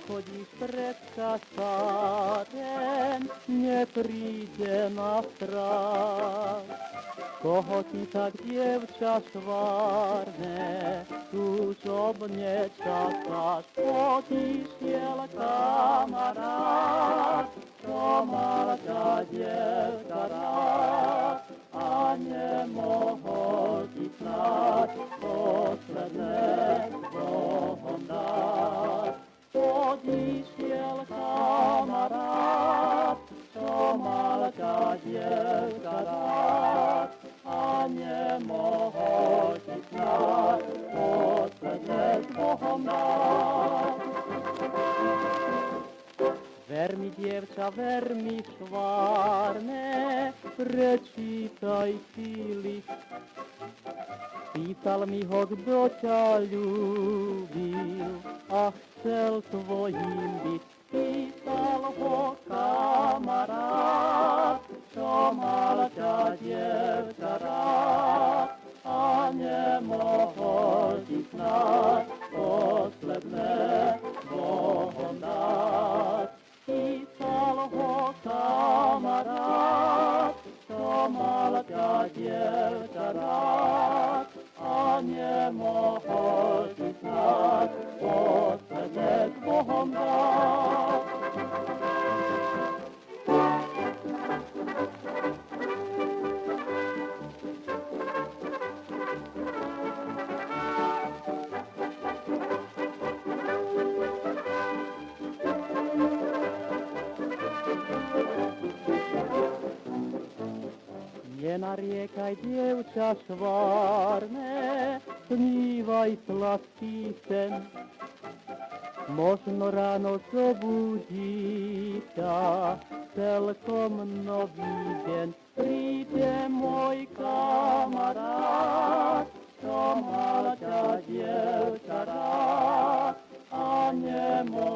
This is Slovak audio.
chodzisz przed kasarem, nie przyjdzie na strach. Koho ti tak dziewcza szwarne, dużo mnie czekasz, chodzisz jel kamarad, to malka dziewka raz, a nie mochodzi znać, poslednego dać. Chodzisz jel kamarad, to malka dziewka raz, a nie mochodzi znać, poslednego dać. Ver mi dziewcza, ver mi szwarne, przeczytaj si list. Pisal mi ho, kdo ťa ľúbil a chcel tvojím byť. Písal ho kamarát, čo mal ťa dievča rád a nemohol ti snad posledné Bohom dať. Písal ho kamarát, čo mal ťa dievča rád a nemohol ti snad posledné Bohom dať. Nie nariekaj, dziewcza szwarne, śniwaj sladki sen. Možno ráno zobudí ťa celkom nový deň. Príde môj kamarát, čo mal ťa dievča rád a nemôže